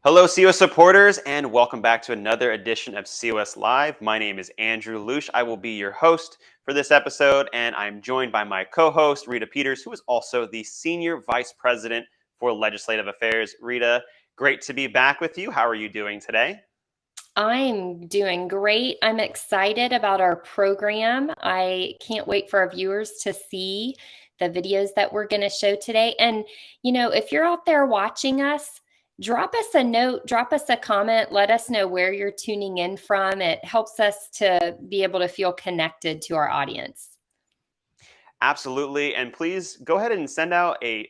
Hello, COS supporters, and welcome back to another edition of COS Live. My name is Andrew Luce. I will be your host for this episode, and I'm joined by my co-host, Rita Peters, who is also the Senior Vice President for Legislative Affairs. Rita, great to be back with you. How are you doing today? I'm doing great. I'm excited about our program. I can't wait for our viewers to see the videos that we're going to show today. And, if you're out there watching us, drop us a note, drop us a comment, let us know where you're tuning in from. It helps us to be able to feel connected to our audience. Absolutely, and please go ahead and send out a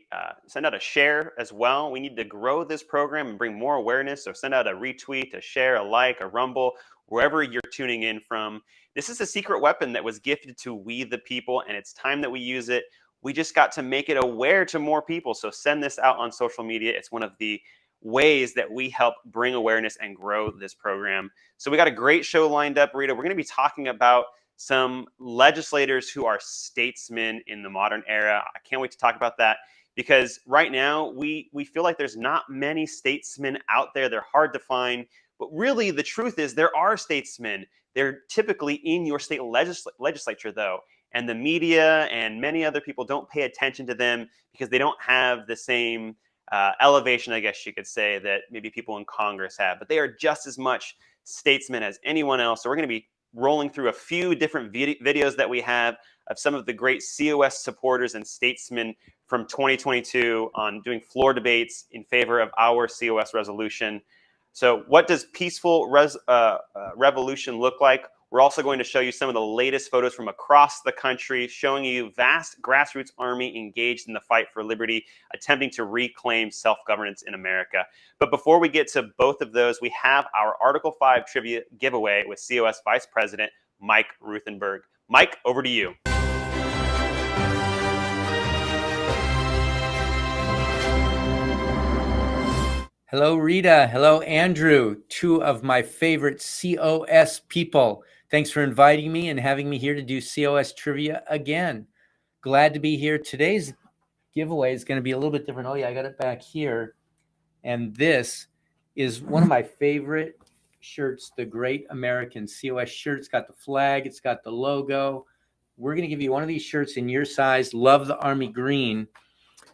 share as well. We need to grow this program and bring more awareness. So send out a retweet, a share, a like, a rumble, wherever you're tuning in from. This is a secret weapon that was gifted to we the people, and it's time that we use it. We just got to make it aware to more people. So send this out on social media. It's one of the ways that we help bring awareness and grow this program. So we got a great show lined up, Rita. We're going to be talking about some legislators who are statesmen in the modern era. I can't wait to talk about that because right now we feel like there's not many statesmen out there. They're hard to find, but really the truth is there are statesmen. They're typically in your state legislature though, and the media and many other people don't pay attention to them because they don't have the same elevation, I guess you could say, that maybe people in Congress have, but they are just as much statesmen as anyone else. So we're going to be rolling through a few different videos that we have of some of the great COS supporters and statesmen from 2022 on doing floor debates in favor of our COS resolution. So what does peaceful revolution look like? We're also going to show you some of the latest photos from across the country, showing you vast grassroots army engaged in the fight for liberty, attempting to reclaim self-governance in America. But before we get to both of those, we have our Article 5 trivia giveaway with COS Vice President Mike Ruthenberg. Mike, over to you. Hello, Rita. Hello, Andrew. Two of my favorite COS people. Thanks for inviting me and having me here to do COS trivia again. Glad to be here. Today's giveaway is going to be a little bit different. Oh, yeah, I got it back here. And this is one of my favorite shirts, the Great American COS shirt. It's got the flag. It's got the logo. We're going to give you one of these shirts in your size. Love the Army Green.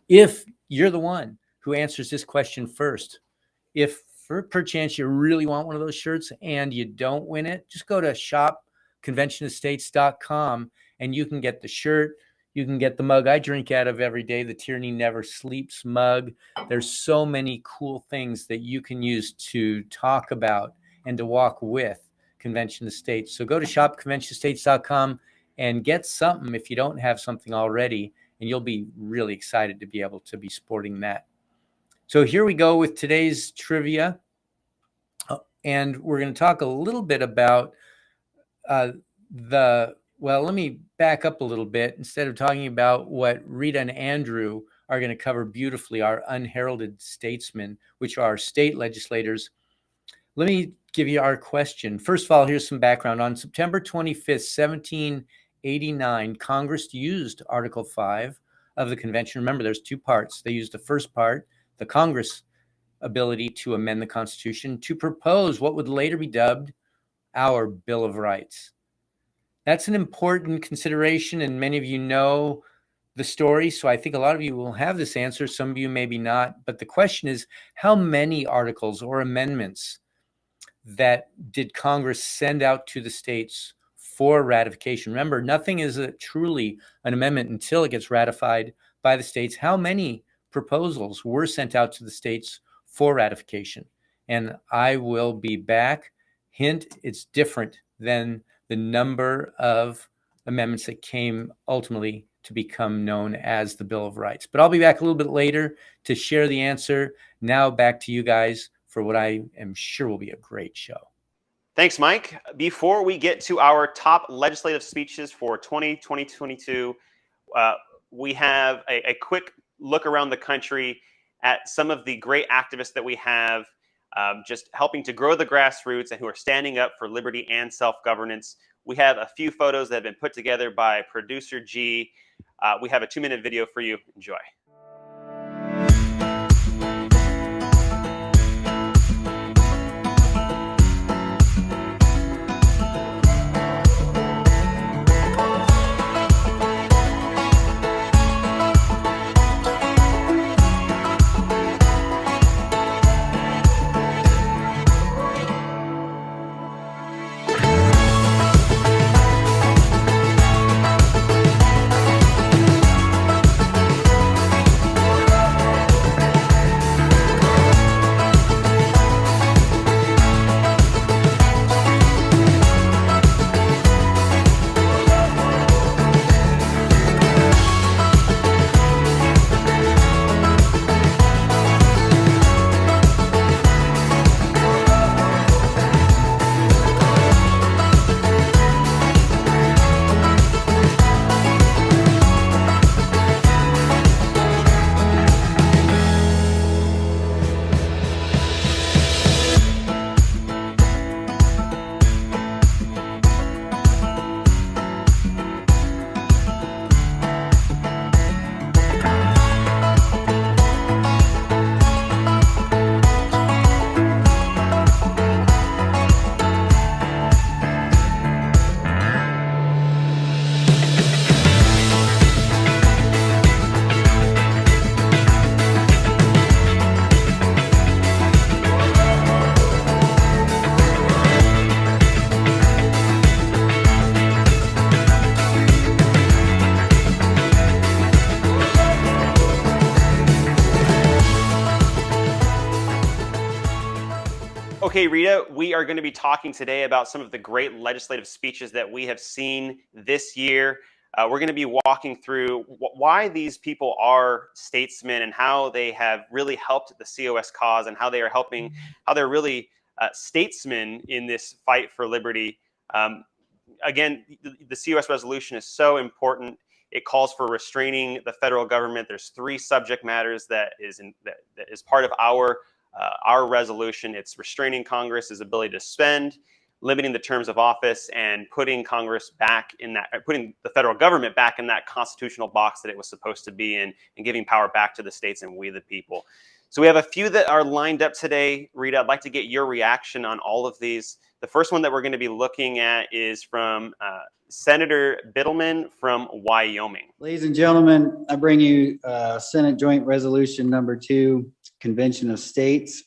If you're the one who answers this question first, if for perchance you really want one of those shirts and you don't win it, just go to shopconventionestates.com and you can get the shirt. You can get the mug I drink out of every day, the Tyranny Never Sleeps mug. There's so many cool things that you can use to talk about and to walk with Convention Estates. So go to shopconventionestates.com and get something if you don't have something already, and you'll be really excited to be able to be sporting that. So here we go with today's trivia. And we're going to talk a little bit about let me back up a little bit. Instead of talking about what Rita and Andrew are going to cover beautifully, our unheralded statesmen, which are state legislators, let me give you our question. First of all, here's some background. On September 25th, 1789, Congress used Article 5 of the convention. Remember, there's two parts. They used the first part, the Congress ability to amend the Constitution, to propose what would later be dubbed our Bill of Rights. That's an important consideration, and many of you know the story, so I think a lot of you will have this answer. Some of you maybe not, but the question is, how many articles or amendments that did Congress send out to the states for ratification? Remember, nothing is truly an amendment until it gets ratified by the states. How many proposals were sent out to the states for ratification? And I will be back. Hint, it's different than the number of amendments that came ultimately to become known as the Bill of Rights. But I'll be back a little bit later to share the answer. Now back to you guys for what I am sure will be a great show. Thanks, Mike. Before we get to our top legislative speeches for 2022, we have a quick look around the country at some of the great activists that we have just helping to grow the grassroots and who are standing up for liberty and self-governance. We have a few photos that have been put together by producer G. We have a 2-minute video for you. Enjoy. Okay, Rita, we are going to be talking today about some of the great legislative speeches that we have seen this year. We're going to be walking through why these people are statesmen and how they have really helped the COS cause and how they are helping, how they're really statesmen in this fight for liberty. Again, the COS resolution is so important. It calls for restraining the federal government. There's 3 subject matters that is part of our resolution. It's restraining Congress's ability to spend, limiting the terms of office, and putting Congress back in that, putting the federal government back in that constitutional box that it was supposed to be in, and giving power back to the states and we the people. So we have a few that are lined up today. Rita, I'd like to get your reaction on all of these. The first one that we're going to be looking at is from Senator Bittleman from Wyoming. Ladies and gentlemen, I bring you Senate Joint Resolution number 2, Convention of States.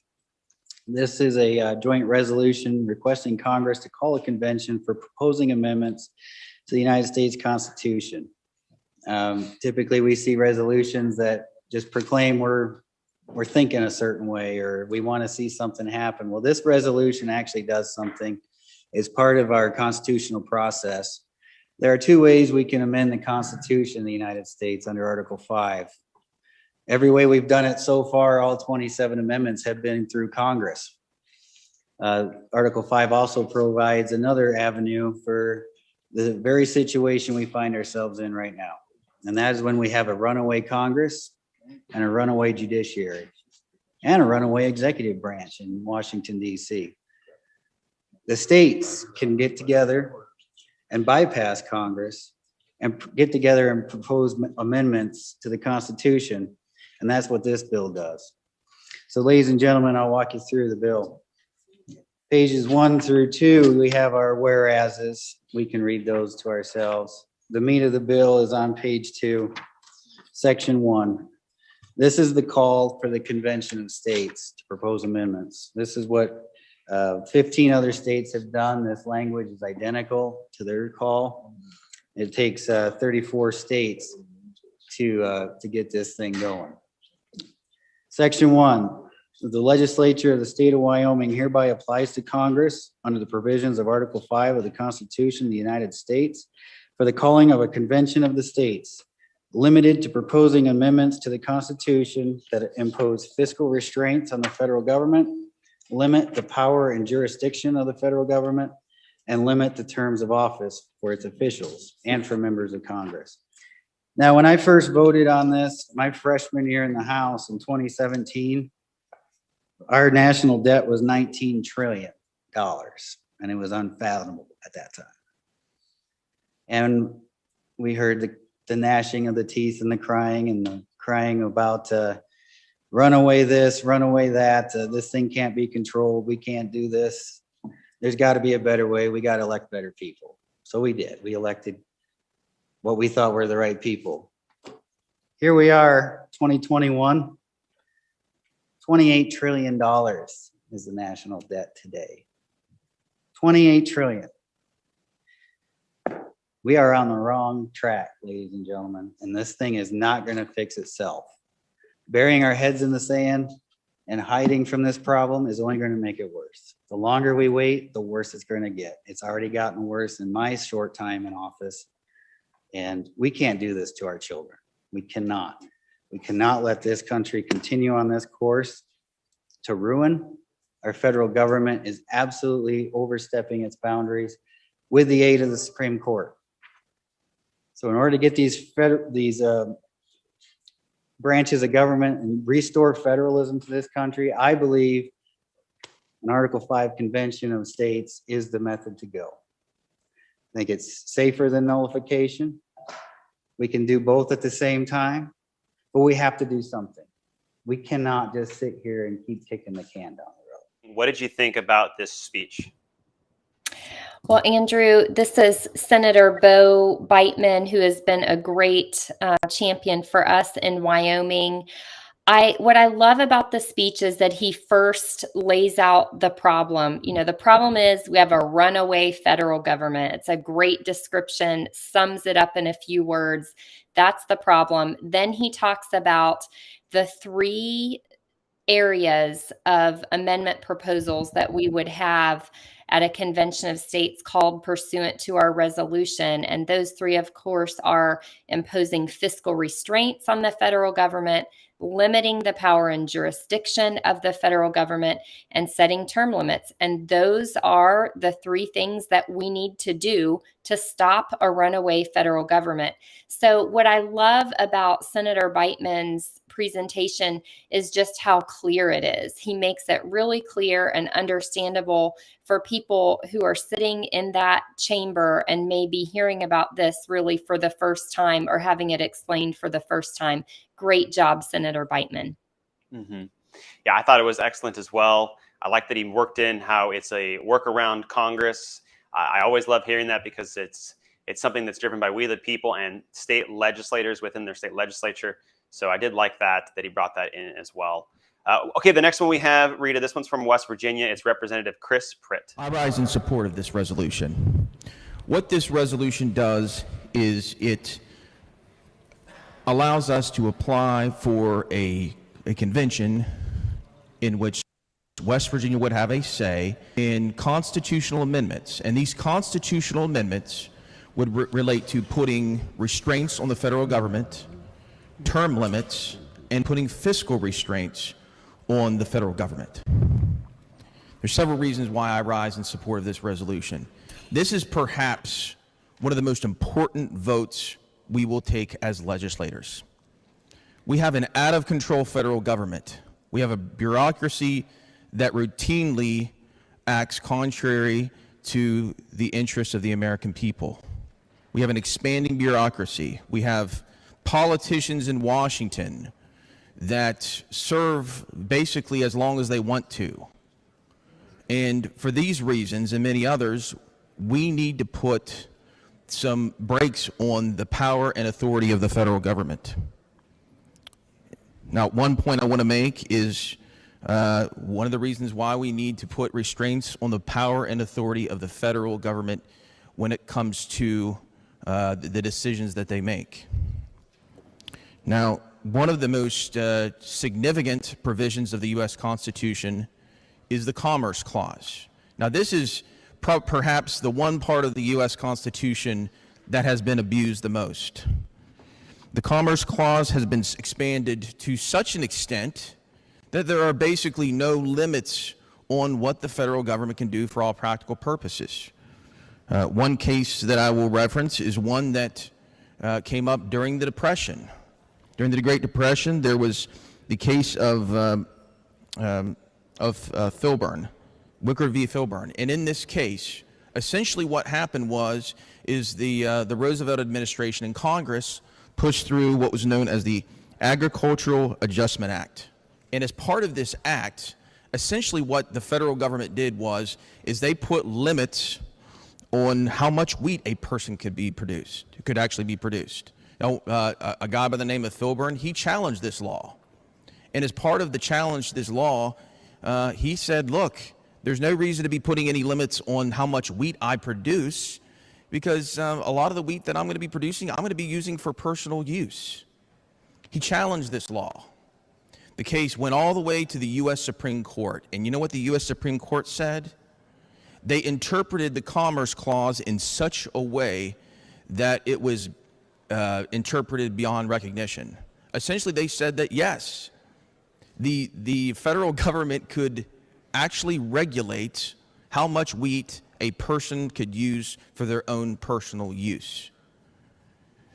This is a joint resolution requesting Congress to call a convention for proposing amendments to the United States Constitution. Typically, we see resolutions that just proclaim we're thinking a certain way or we want to see something happen. Well, this resolution actually does something. It's part of our constitutional process. There are 2 ways we can amend the Constitution of the United States under Article 5. Every way we've done it so far, all 27 amendments have been through Congress. Article 5 also provides another avenue for the very situation we find ourselves in right now. And that is when we have a runaway Congress and a runaway judiciary and a runaway executive branch in Washington, D.C. The states can get together and bypass Congress and get together and propose amendments to the Constitution. And that's what this bill does. So ladies and gentlemen, I'll walk you through the bill. Pages 1 through 2, we have our whereases. We can read those to ourselves. The meat of the bill is on page 2, section 1. This is the call for the Convention of States to propose amendments. This is what 15 other states have done. This language is identical to their call. It takes 34 states to get this thing going. Section 1, the legislature of the state of Wyoming hereby applies to Congress under the provisions of Article 5 of the Constitution of the United States for the calling of a convention of the states, limited to proposing amendments to the Constitution that impose fiscal restraints on the federal government, limit the power and jurisdiction of the federal government, and limit the terms of office for its officials and for members of Congress. Now, when I first voted on this, my freshman year in the House in 2017, our national debt was $19 trillion, and it was unfathomable at that time. And we heard the gnashing of the teeth and the crying about run away this, run away that. This thing can't be controlled. We can't do this. There's got to be a better way. We got to elect better people. So we did. We elected what we thought were the right people. Here we are, 2021. $28 trillion is the national debt today. 28 trillion. We are on the wrong track, ladies and gentlemen, and this thing is not going to fix itself. Burying our heads in the sand and hiding from this problem is only going to make it worse. The longer we wait, the worse it's going to get. It's already gotten worse in my short time in office, and we can't do this to our children. We cannot. We cannot let this country continue on this course to ruin. Our federal government is absolutely overstepping its boundaries with the aid of the Supreme Court. So in order to get these branches of government and restore federalism to this country, I believe an Article 5 Convention of States is the method to go. I think it's safer than nullification. We can do both at the same time, but we have to do something. We cannot just sit here and keep kicking the can down the road. What did you think about this speech? Well, Andrew, this is Senator Bo Beitman, who has been a great champion for us in Wyoming. What I love about the speech is that he first lays out the problem. You know, the problem is we have a runaway federal government. It's a great description, sums it up in a few words. That's the problem. Then he talks about the 3 areas of amendment proposals that we would have at a convention of states called pursuant to our resolution. And those 3, of course, are imposing fiscal restraints on the federal government, limiting the power and jurisdiction of the federal government, and setting term limits. And those are the 3 things that we need to do to stop a runaway federal government. So what I love about Senator Beitman's presentation is just how clear it is. He makes it really clear and understandable for people who are sitting in that chamber and maybe hearing about this really for the first time or having it explained for the first time. Great job, Senator Beitman. Mm-hmm. Yeah, I thought it was excellent as well. I like that he worked in how it's a workaround Congress. I always love hearing that because it's something that's driven by we the people and state legislators within their state legislature. So I did like that he brought that in as well. Okay, the next one we have, Rita, this one's from West Virginia. It's Representative Chris Pritt. I rise in support of this resolution. What this resolution does is it allows us to apply for a convention in which West Virginia would have a say in constitutional amendments. And these constitutional amendments would relate to putting restraints on the federal government, term limits, and putting fiscal restraints on the federal government. There's several reasons why I rise in support of this resolution. This is perhaps one of the most important votes we will take as legislators. We have an out-of-control federal government. We have a bureaucracy that routinely acts contrary to the interests of the American people. We have an expanding bureaucracy. We have politicians in Washington that serve basically as long as they want to. And for these reasons and many others, we need to put some brakes on the power and authority of the federal government. Now, one point I want to make is one of the reasons why we need to put restraints on the power and authority of the federal government when it comes to the decisions that they make. Now, one of the most significant provisions of the U.S. Constitution is the Commerce Clause. Now, this is perhaps the one part of the U.S. Constitution that has been abused the most. The Commerce Clause has been expanded to such an extent that there are basically no limits on what the federal government can do for all practical purposes. One case that I will reference is one that came up during the Depression. During the Great Depression, there was the case of Filburn, Wickard v. Filburn. And in this case, essentially what happened was is the Roosevelt administration and Congress pushed through what was known as the Agricultural Adjustment Act. And as part of this act, essentially what the federal government did is they put limits on how much wheat a person could actually be produced. Now, a guy by the name of Filburn, he challenged this law. And as part of the challenge to this law, he said, look, there's no reason to be putting any limits on how much wheat I produce, because a lot of the wheat that I'm going to be producing, I'm going to be using for personal use. He challenged this law. The case went all the way to the U.S. Supreme Court. And you know what the U.S. Supreme Court said? They interpreted the Commerce Clause in such a way that it was interpreted beyond recognition. Essentially, they said that, yes, the federal government could actually regulate how much wheat a person could use for their own personal use.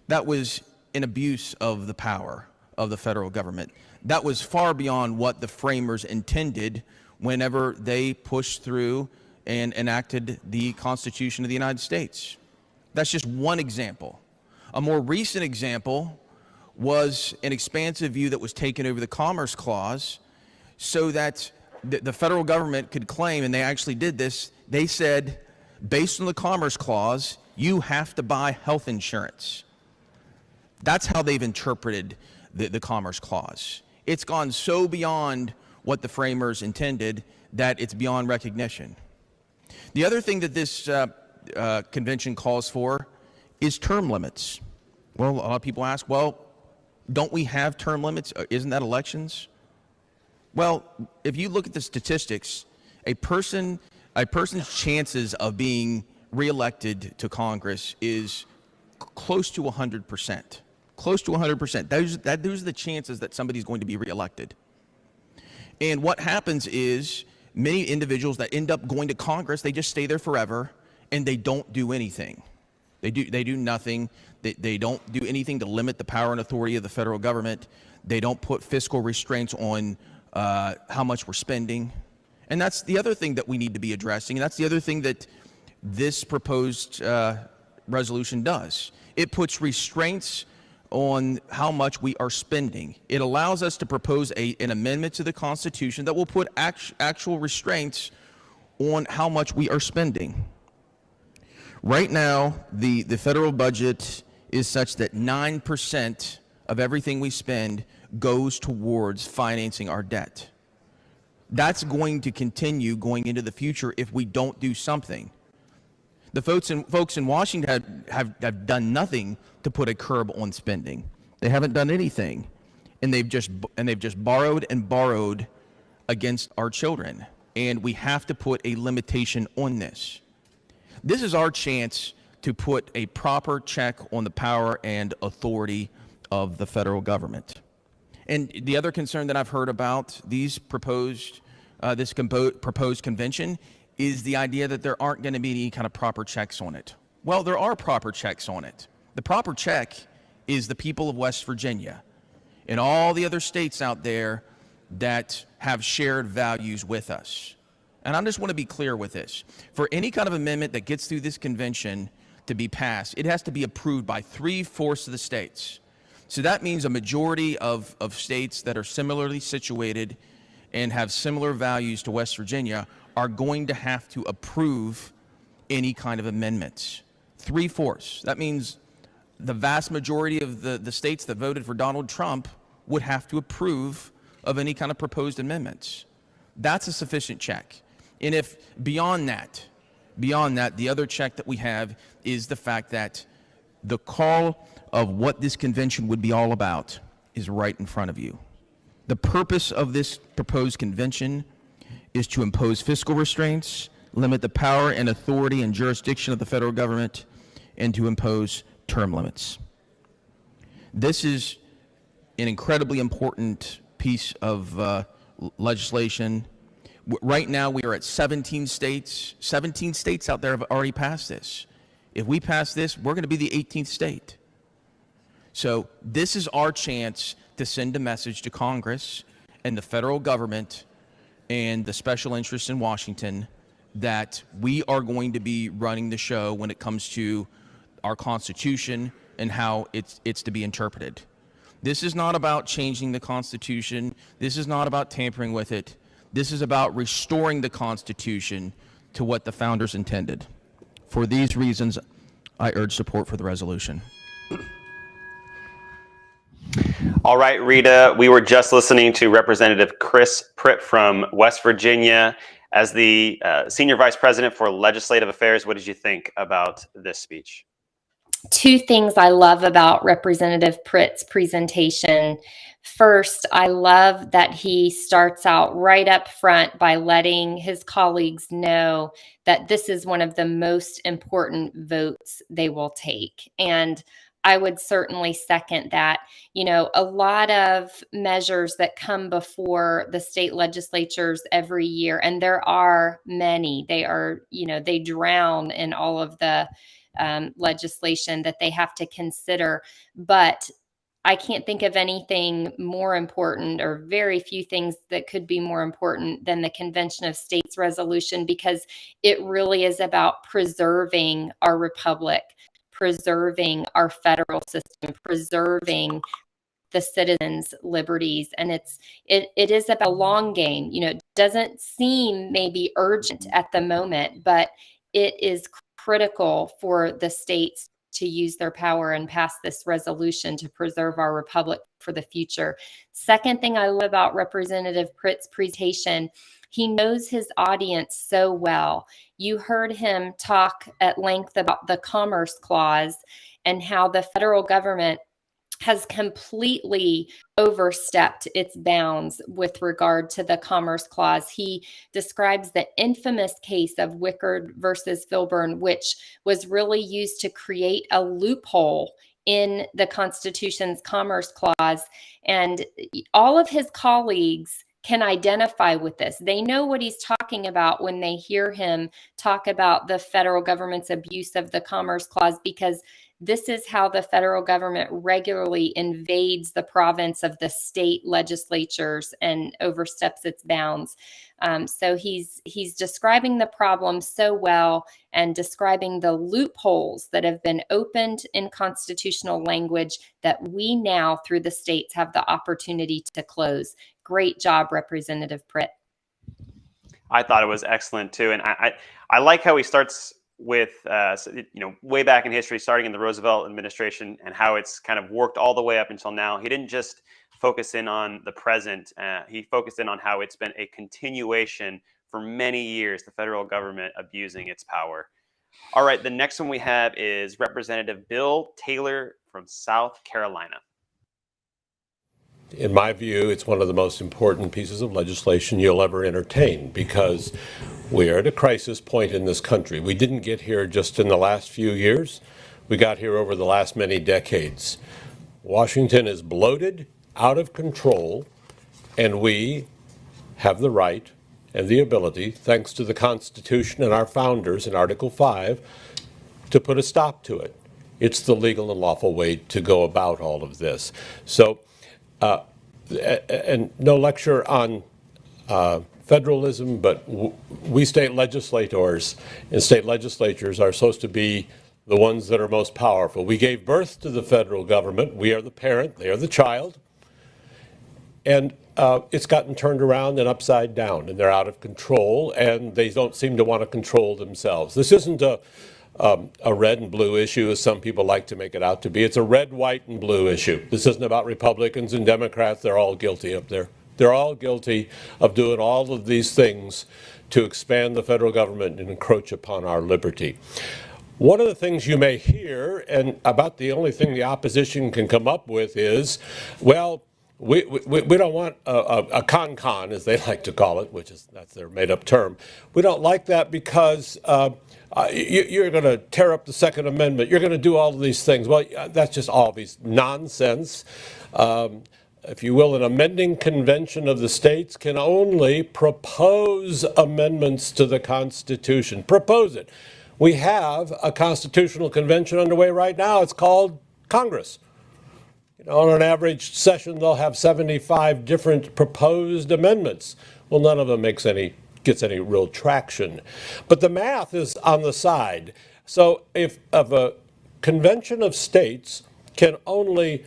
That was an abuse of the power of the federal government. That was far beyond what the framers intended whenever they pushed through and enacted the Constitution of the United States. That's just one example. A more recent example was an expansive view that was taken over the Commerce Clause so that the federal government could claim, and they actually did this, they said, based on the Commerce Clause, you have to buy health insurance. That's how they've interpreted the Commerce Clause. It's gone so beyond what the framers intended that it's beyond recognition. The other thing that this convention calls for is term limits. Well, a lot of people ask, well, don't we have term limits? Isn't that elections? Well, if you look at the statistics, a person's chances of being reelected to Congress is close to 100%. Close to 100%. Those are the chances that somebody's going to be reelected. And what happens is many individuals that end up going to Congress, they just stay there forever and they don't do anything. They do nothing. They don't do anything to limit the power and authority of the federal government. They don't put fiscal restraints on how much we're spending. And that's the other thing that we need to be addressing. And that's the other thing that this proposed resolution does. It puts restraints on how much we are spending. It allows us to propose an amendment to the Constitution that will put actual restraints on how much we are spending. Right now, the federal budget is such that 9% of everything we spend goes towards financing our debt. That's going to continue going into the future if we don't do something. The folks in Washington have done nothing to put a curb on spending. They haven't done anything, and they've just borrowed and borrowed against our children. And we have to put a limitation on this. This is our chance to put a proper check on the power and authority of the federal government. And the other concern that I've heard about this proposed convention is the idea that there aren't going to be any kind of proper checks on it. Well, there are proper checks on it. The proper check is the people of West Virginia and all the other states out there that have shared values with us. And I just want to be clear with this. For any kind of amendment that gets through this convention to be passed, it has to be approved by 3/4 of the states. So that means a majority of states that are similarly situated and have similar values to West Virginia are going to have to approve any kind of amendments. 3/4. That means the vast majority of the states that voted for Donald Trump would have to approve of any kind of proposed amendments. That's a sufficient check. And if beyond that, the other check that we have is the fact that the call of what this convention would be all about is right in front of you. The purpose of this proposed convention is to impose fiscal restraints, limit the power and authority and jurisdiction of the federal government, and to impose term limits. This is an incredibly important piece of legislation. Right now, we are at 17 states. 17 states out there have already passed this. If we pass this, we're going to be the 18th state. So this is our chance to send a message to Congress and the federal government and the special interests in Washington that we are going to be running the show when it comes to our Constitution and how it's to be interpreted. This is not about changing the Constitution. This is not about tampering with it. This is about restoring the Constitution to what the founders intended. For these reasons, I urge support for the resolution. All right, Rita, we were just listening to Representative Chris Pritt from West Virginia. As the Senior Vice President for Legislative Affairs, what did you think about this speech? Two things I love about Representative Pritt's presentation. First, I love that he starts out right up front by letting his colleagues know that this is one of the most important votes they will take. And I would certainly second that. You know, a lot of measures that come before the state legislatures every year, and there are many, they are, they drown in all of the legislation that they have to consider. But I can't think of anything more important, or very few things that could be more important than the Convention of States resolution, because it really is about preserving our republic, preserving our federal system, preserving the citizens' liberties. And it is about a long game. It doesn't seem maybe urgent at the moment, but it is critical for the states to use their power and pass this resolution to preserve our republic for the future. Second thing I love about Representative Pritt's presentation, he knows his audience so well. You heard him talk at length about the Commerce Clause and how the federal government has completely overstepped its bounds with regard to the Commerce Clause. He describes the infamous case of Wickard versus Filburn, which was really used to create a loophole in the Constitution's Commerce Clause. And all of his colleagues can identify with this. They know what he's talking about when they hear him talk about the federal government's abuse of the Commerce Clause, because this is how the federal government regularly invades the province of the state legislatures and oversteps its bounds. So he's describing the problem so well, and describing the loopholes that have been opened in constitutional language that we now, through the states, have the opportunity to close. Great job, Representative Pritt. I thought it was excellent too, and I like how he starts with way back in history, starting in the Roosevelt administration, and how it's kind of worked all the way up until now. He didn't just focus in on the present; he focused in on how it's been a continuation for many years, the federal government abusing its power. All right, the next one we have is Representative Bill Taylor from South Carolina. In my view, it's one of the most important pieces of legislation you'll ever entertain, because we are at a crisis point in this country. We didn't get here just in the last few years. We got here over the last many decades. Washington is bloated, out of control, and we have the right and the ability, thanks to the Constitution and our founders in Article 5, to put a stop to it. It's the legal and lawful way to go about all of this. So, and no lecture on federalism, but we state legislators and state legislatures are supposed to be the ones that are most powerful. We gave birth to the federal government. We are the parent, they are the child. And it's gotten turned around and upside down, and they're out of control, and they don't seem to want to control themselves. This isn't a red and blue issue, as some people like to make it out to be. It's a red, white, and blue issue. This isn't about Republicans and Democrats. They're all guilty up there. They're all guilty of doing all of these things to expand the federal government and encroach upon our liberty. One of the things you may hear, and about the only thing the opposition can come up with is, well, we don't want a con, as they like to call it, that's their made-up term. We don't like that because you're going to tear up the Second Amendment. You're going to do all of these things. Well, that's just all these nonsense. If you will, an amending convention of the states can only propose amendments to the Constitution. Propose it. We have a constitutional convention underway right now. It's called Congress. On an average session, they'll have 75 different proposed amendments. Well, none of them gets any real traction. But the math is on the side. So if a convention of states can only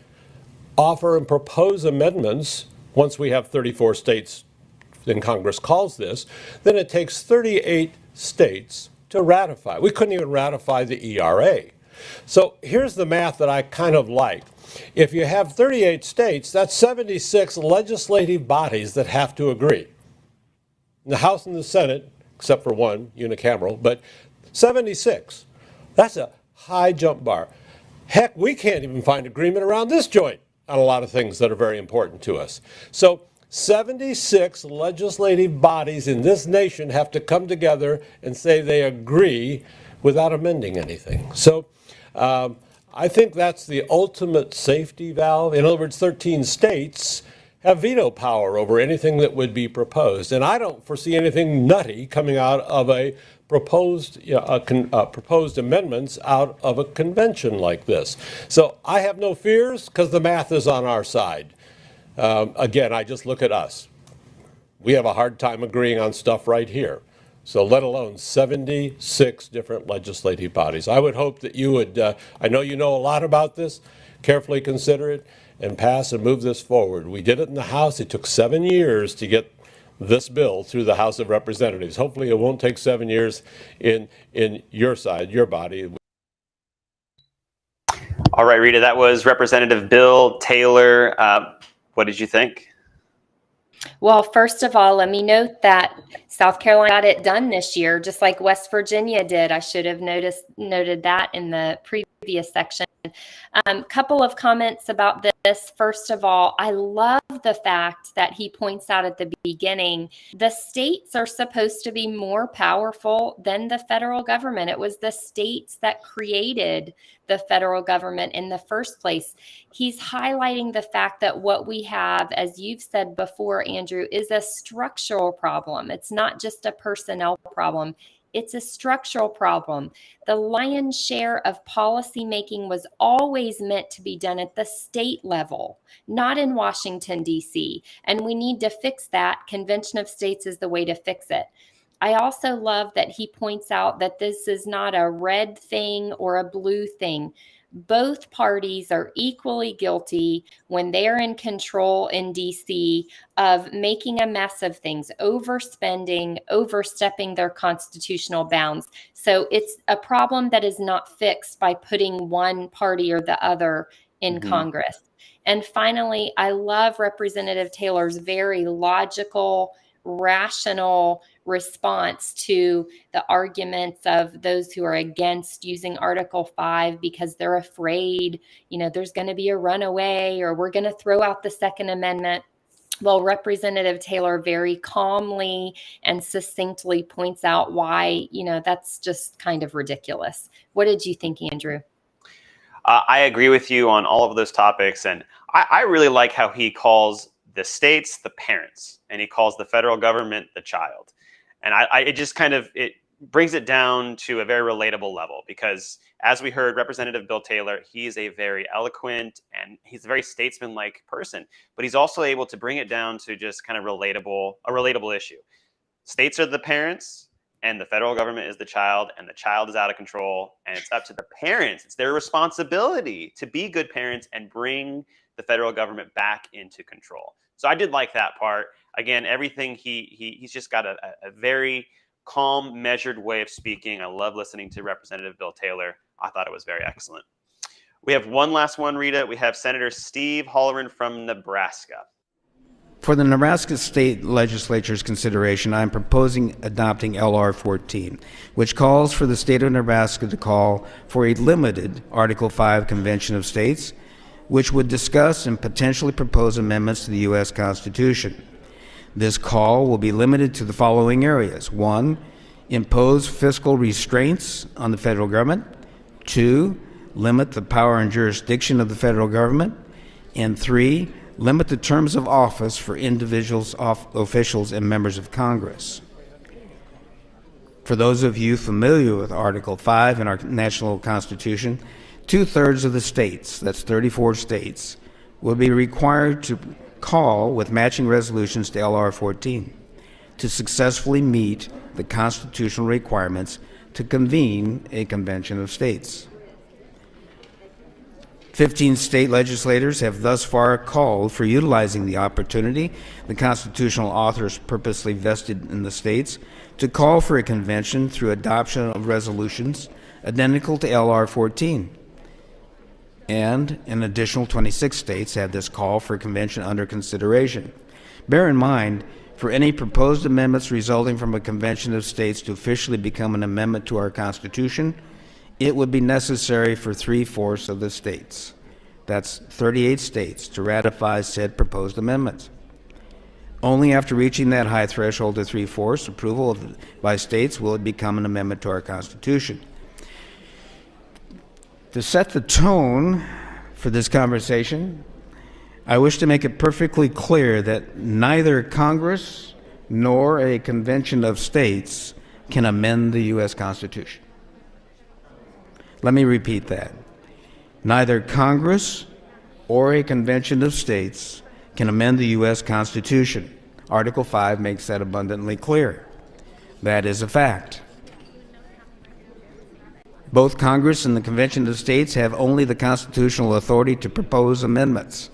offer and propose amendments once we have 34 states and Congress calls this, then it takes 38 states to ratify. We couldn't even ratify the ERA. So here's the math that I kind of like. If you have 38 states, that's 76 legislative bodies that have to agree. The House and the Senate, except for one, unicameral, but 76. That's a high jump bar. Heck, we can't even find agreement around this joint on a lot of things that are very important to us. So 76 legislative bodies in this nation have to come together and say they agree without amending anything. So I think that's the ultimate safety valve. In other words, 13 states have veto power over anything that would be proposed. And I don't foresee anything nutty coming out of a proposed amendments out of a convention like this. So I have no fears because the math is on our side. Again, I just look at us. We have a hard time agreeing on stuff right here. So let alone 76 different legislative bodies. I would hope that you would, I know you know a lot about this, carefully consider it and pass and move this forward. We did it in the House. It took 7 years to get this bill through the House of Representatives. Hopefully it won't take 7 years in your side, your body. All right, Rita, that was Representative Bill Taylor. What did you think? Well, first of all, let me note that South Carolina got it done this year, just like West Virginia did. I should have noted that in the previous section. Couple of comments about this. First of all, I love the fact that he points out at the beginning, the states are supposed to be more powerful than the federal government. It was the states that created the federal government in the first place. He's highlighting the fact that what we have, as you've said before, Andrew, is a structural problem. It's not just a personnel problem. It's a structural problem. The lion's share of policy making was always meant to be done at the state level, not in Washington, D.C. And we need to fix that. Convention of States is the way to fix it. I also love that he points out that this is not a red thing or a blue thing. Both parties are equally guilty when they're in control in DC of making a mess of things, overspending, overstepping their constitutional bounds. So it's a problem that is not fixed by putting one party or the other in Congress. And finally, I love Representative Taylor's very logical, rational response to the arguments of those who are against using Article 5 because they're afraid, there's going to be a runaway or we're going to throw out the Second Amendment. Well, Representative Taylor very calmly and succinctly points out why, that's just kind of ridiculous. What did you think, Andrew? I agree with you on all of those topics. And I really like how he calls the states the parents and he calls the federal government the child. And it just kind of, it brings it down to a very relatable level because as we heard, Representative Bill Taylor, he's a very eloquent and he's a very statesman-like person, but he's also able to bring it down to just kind of a relatable issue. States are the parents and the federal government is the child and the child is out of control and it's up to the parents. It's their responsibility to be good parents and bring the federal government back into control. So I did like that part. Again, everything he's just got a very calm, measured way of speaking. I love listening to Representative Bill Taylor. I thought it was very excellent. We have one last one, Rita. We have Senator Steve Holleran from Nebraska. For the Nebraska State Legislature's consideration, I am proposing adopting LR 14, which calls for the state of Nebraska to call for a limited Article 5 Convention of States, which would discuss and potentially propose amendments to the U.S. Constitution. This call will be limited to the following areas. 1, impose fiscal restraints on the federal government. 2, limit the power and jurisdiction of the federal government. And 3, limit the terms of office for individuals, officials, and members of Congress. For those of you familiar with Article 5 in our national Constitution, 2/3 of the states, that's 34 states, will be required to call with matching resolutions to LR 14 to successfully meet the constitutional requirements to convene a convention of states. 15 state legislators have thus far called for utilizing the opportunity the constitutional authors purposely vested in the states to call for a convention through adoption of resolutions identical to LR 14. And an additional 26 states have this call for a convention under consideration. Bear in mind, for any proposed amendments resulting from a convention of states to officially become an amendment to our Constitution, it would be necessary for 3/4 of the states, that's 38 states, to ratify said proposed amendments. Only after reaching that high threshold of 3/4 approval by states will it become an amendment to our Constitution. To set the tone for this conversation, I wish to make it perfectly clear that neither Congress nor a convention of states can amend the U.S. Constitution. Let me repeat that. Neither Congress or a convention of states can amend the U.S. Constitution. Article 5 makes that abundantly clear. That is a fact. Both Congress and the Convention of States have only the constitutional authority to propose amendments.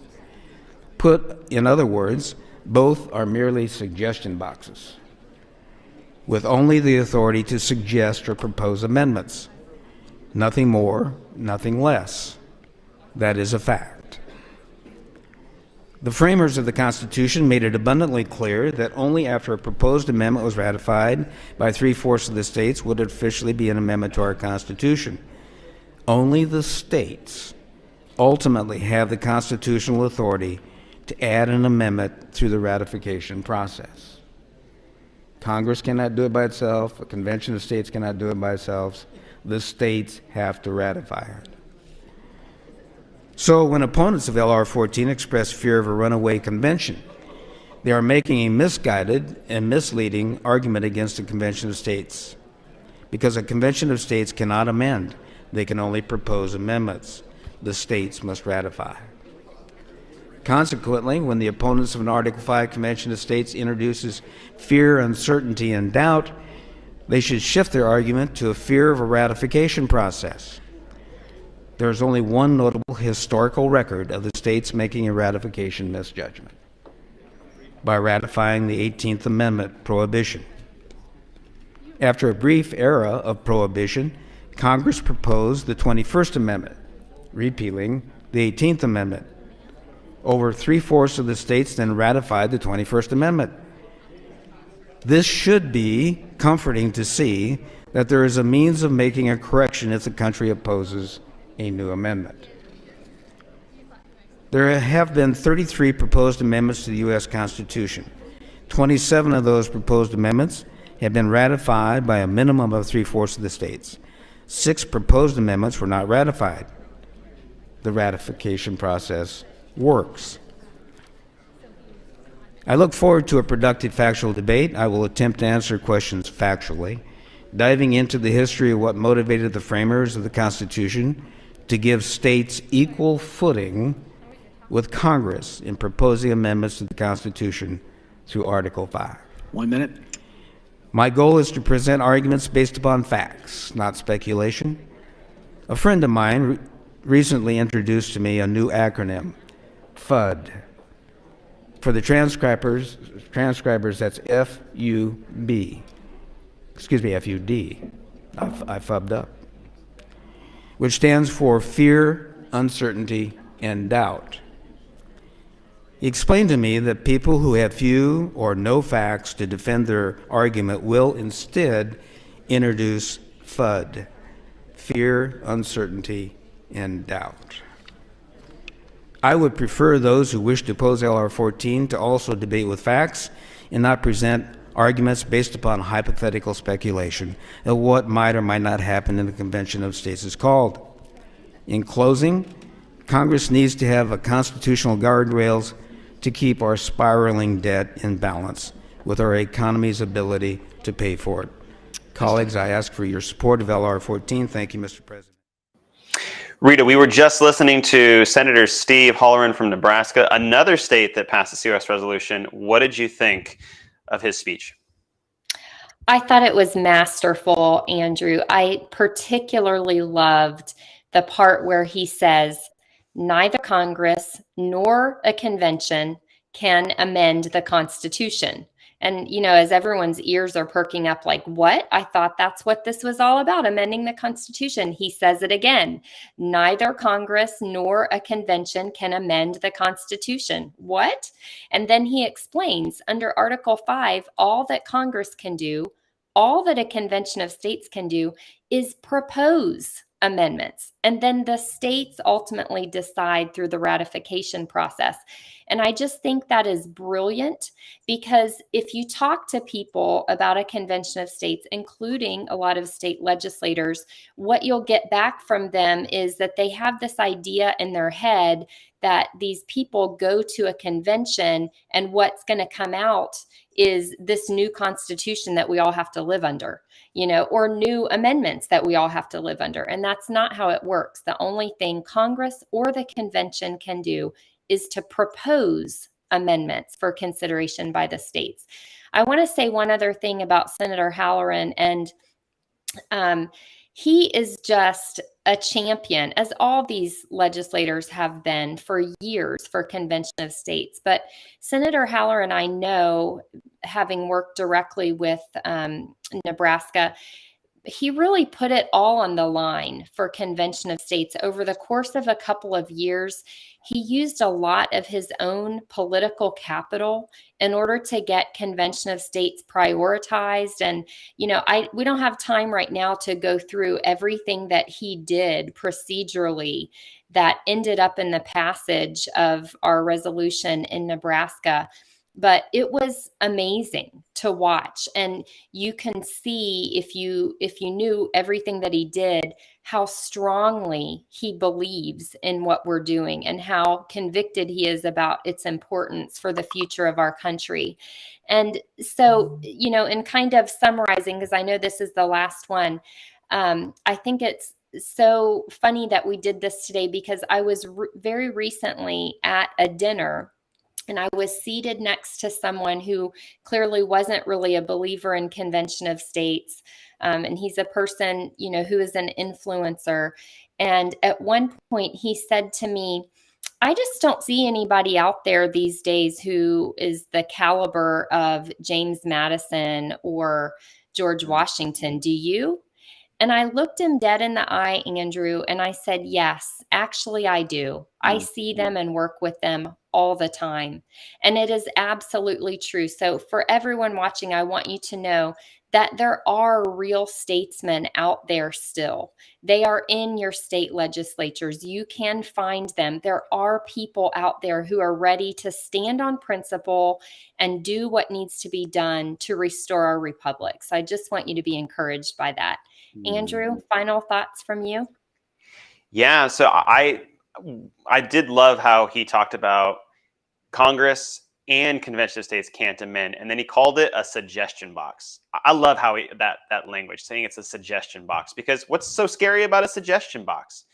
Put in other words, both are merely suggestion boxes, with only the authority to suggest or propose amendments. Nothing more, nothing less. That is a fact. The framers of the Constitution made it abundantly clear that only after a proposed amendment was ratified by 3/4 of the states would it officially be an amendment to our Constitution. Only the states ultimately have the constitutional authority to add an amendment through the ratification process. Congress cannot do it by itself. A convention of states cannot do it by itself. The states have to ratify it. So when opponents of LR 14 express fear of a runaway convention, they are making a misguided and misleading argument against a convention of states. Because a convention of states cannot amend, they can only propose amendments. The states must ratify. Consequently, when the opponents of an Article 5 Convention of States introduces fear, uncertainty, and doubt, they should shift their argument to a fear of a ratification process. There is only one notable historical record of the states making a ratification misjudgment: by ratifying the 18th Amendment prohibition. After a brief era of prohibition, Congress proposed the 21st Amendment, repealing the 18th Amendment. Over 3/4 of the states then ratified the 21st Amendment. This should be comforting to see that there is a means of making a correction if the country opposes a new amendment. There have been 33 proposed amendments to the U.S. Constitution. 27 of those proposed amendments have been ratified by a minimum of 3/4 of the states. 6 proposed amendments were not ratified. The ratification process works. I look forward to a productive factual debate. I will attempt to answer questions factually, diving into the history of what motivated the framers of the Constitution to give states equal footing with Congress in proposing amendments to the Constitution through Article 5. 1 minute. My goal is to present arguments based upon facts, not speculation. A friend of mine recently introduced to me a new acronym, FUD. For the transcribers, that's F-U-B. Excuse me, F-U-D. I fubbed up. Which stands for fear, uncertainty, and doubt. He explained to me that people who have few or no facts to defend their argument will instead introduce FUD, fear, uncertainty, and doubt. I would prefer those who wish to oppose LR 14 to also debate with facts and not present arguments based upon hypothetical speculation of what might or might not happen in the Convention of States is called. In closing, Congress needs to have a constitutional guardrails to keep our spiraling debt in balance with our economy's ability to pay for it. Colleagues, I ask for your support of LR 14. Thank you, Mr. President. Rita, we were just listening to Senator Steve Halloran from Nebraska, another state that passed a COS resolution. What did you think of his speech? I thought it was masterful, Andrew. I particularly loved the part where he says, neither Congress nor a convention can amend the Constitution. And, as everyone's ears are perking up, like, what? I thought that's what this was all about, amending the Constitution. He says it again. Neither Congress nor a convention can amend the Constitution. What? And then he explains under Article 5, all that Congress can do, all that a convention of states can do is propose amendments. And then the states ultimately decide through the ratification process. And I just think that is brilliant, because if you talk to people about a convention of states, including a lot of state legislators, what you'll get back from them is that they have this idea in their head that these people go to a convention and what's going to come out is this new constitution that we all have to live under, or new amendments that we all have to live under. And that's not how it works. The only thing Congress or the convention can do is to propose amendments for consideration by the states. I want to say one other thing about Senator Halloran, and he is just a champion, as all these legislators have been for years, for Convention of States. But Senator Halloran, I know, having worked directly with Nebraska, he really put it all on the line for Convention of States. Over the course of a couple of years, he used a lot of his own political capital in order to get Convention of States prioritized. And, we don't have time right now to go through everything that he did procedurally that ended up in the passage of our resolution in Nebraska. But it was amazing to watch. And you can see, if you knew everything that he did, how strongly he believes in what we're doing and how convicted he is about its importance for the future of our country. And so, in kind of summarizing, because I know this is the last one, I think it's so funny that we did this today, because I was very recently at a dinner, and I was seated next to someone who clearly wasn't really a believer in Convention of States. And he's a person, who is an influencer. And at one point he said to me, I just don't see anybody out there these days who is the caliber of James Madison or George Washington. Do you? And I looked him dead in the eye, Andrew, and I said, yes, actually I do. I see them and work with them all the time. And it is absolutely true. So for everyone watching, I want you to know that there are real statesmen out there still. They are in your state legislatures. You can find them. There are people out there who are ready to stand on principle and do what needs to be done to restore our republic. So I just want you to be encouraged by that. Andrew, final thoughts from you? Yeah, so I did love how he talked about Congress and Convention of States can't amend, and then he called it a suggestion box. I love how that language, saying it's a suggestion box, because what's so scary about a suggestion box?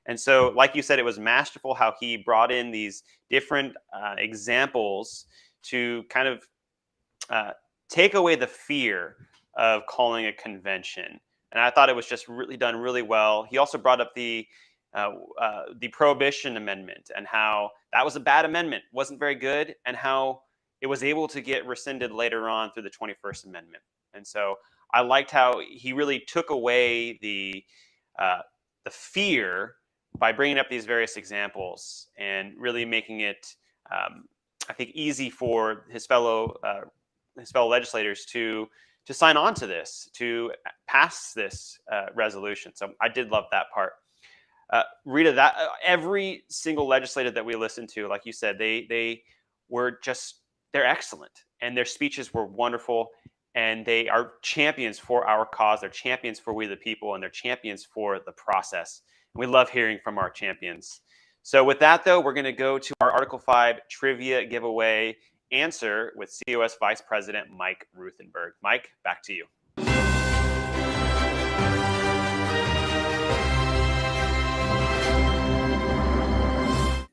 And so, like you said, it was masterful how he brought in these different examples to kind of take away the fear of calling a convention. And I thought it was just really done really well. He also brought up the Prohibition Amendment and how that was a bad amendment, wasn't very good, and how it was able to get rescinded later on through the 21st Amendment. And so I liked how he really took away the fear by bringing up these various examples and really making it, I think, easy for his fellow legislators to sign on to this, to pass this resolution. So I did love that part. Rita, that every single legislator that we listened to, like you said, they're excellent, and their speeches were wonderful, and they are champions for our cause. They're champions for we the people, and they're champions for the process. And we love hearing from our champions. So with that, though, we're going to go to our Article 5 trivia giveaway answer with COS Vice President Mike Ruthenberg. Mike, back to you.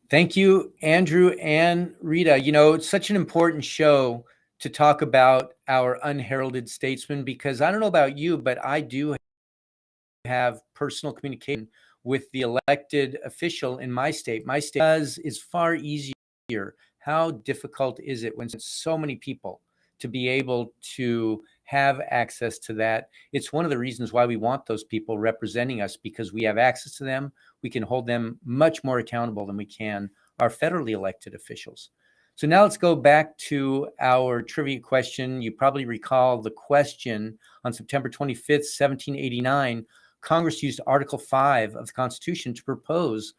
Thank you, Andrew and Rita. It's such an important show to talk about our unheralded statesmen, because I don't know about you, but I do have personal communication with the elected official in my state. My state is far easier. How difficult is it when so many people to be able to have access to that? It's one of the reasons why we want those people representing us, because we have access to them. We can hold them much more accountable than we can our federally elected officials. So now let's go back to our trivia question. You probably recall the question on September 25th, 1789. Congress used Article 5 of the Constitution to propose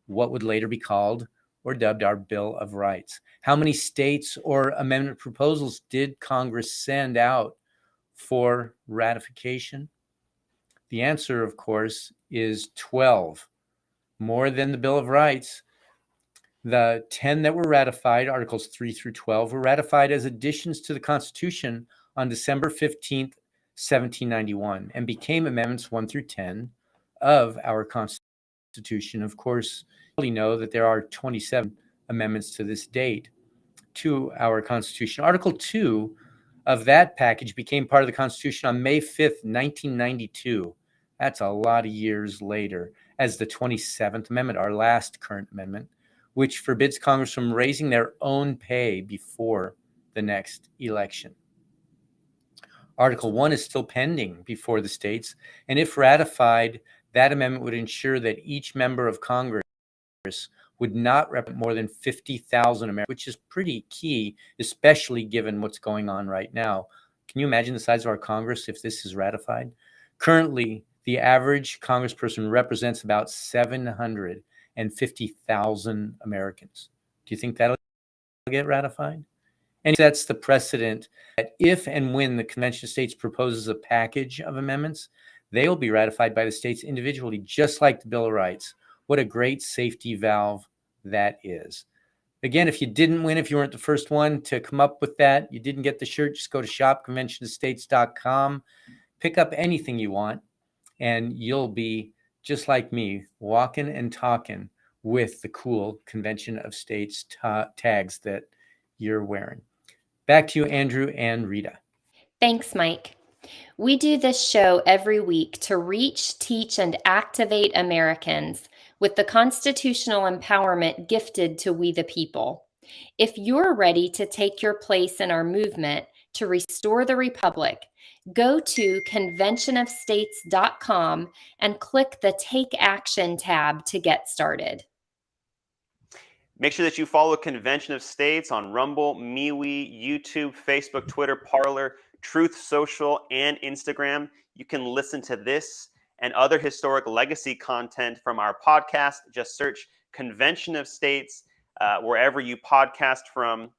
what would later be called or dubbed our Bill of Rights. How many states or amendment proposals did Congress send out for ratification? The answer, of course, is 12, more than the Bill of Rights. The 10 that were ratified, Articles 3 through 12, were ratified as additions to the Constitution on December 15th, 1791, and became Amendments 1 through 10 of our Constitution. Of course, we know that there are 27 amendments to this date to our Constitution. Article 2 of that package became part of the Constitution on May 5th, 1992. That's a lot of years later, as the 27th Amendment, our last current amendment, which forbids Congress from raising their own pay before the next election. Article 1 is still pending before the states, and if ratified, that amendment would ensure that each member of Congress would not represent more than 50,000 Americans, which is pretty key, especially given what's going on right now. Can you imagine the size of our Congress if this is ratified? Currently, the average congressperson represents about 750,000 Americans. Do you think that'll get ratified? And that's the precedent that if and when the Convention of States proposes a package of amendments, they will be ratified by the states individually, just like the Bill of Rights. What a great safety valve that is. Again, if you didn't win, if you weren't the first one to come up with that, you didn't get the shirt, just go to shopconventionofstates.com, pick up anything you want, and you'll be just like me, walking and talking with the cool Convention of States tags that you're wearing. Back to you, Andrew and Rita. Thanks, Mike. We do this show every week to reach, teach, and activate Americans with the constitutional empowerment gifted to we the people. If you're ready to take your place in our movement to restore the Republic, go to conventionofstates.com and click the Take Action tab to get started. Make sure that you follow Convention of States on Rumble, MeWe, YouTube, Facebook, Twitter, Parler, Truth Social, and Instagram. You can listen to this and other historic legacy content from our podcast. Just search Convention of States wherever you podcast from.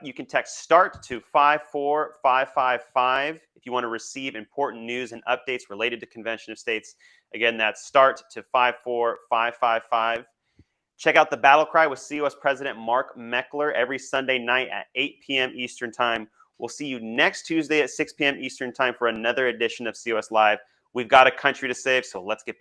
You can text START to 54555 if you want to receive important news and updates related to Convention of States. Again, that's START to 54555. Check out the Battle Cry with COS President Mark Meckler every Sunday night at 8 p.m. Eastern Time. We'll see you next Tuesday at 6 p.m. Eastern Time for another edition of COS Live. We've got a country to save, so let's get back.